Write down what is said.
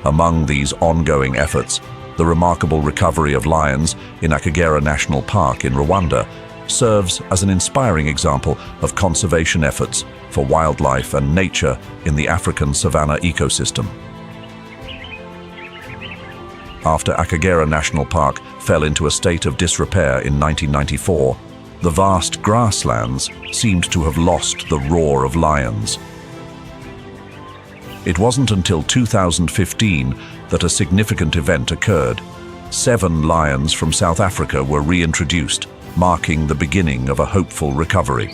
Among these ongoing efforts, the remarkable recovery of lions in Akagera National Park in Rwanda serves as an inspiring example of conservation efforts for wildlife and nature in the African savanna ecosystem. After Akagera National Park fell into a state of disrepair in 1994, the vast grasslands seemed to have lost the roar of lions. It wasn't until 2015 that a significant event occurred. 7 lions from South Africa were reintroduced, marking the beginning of a hopeful recovery.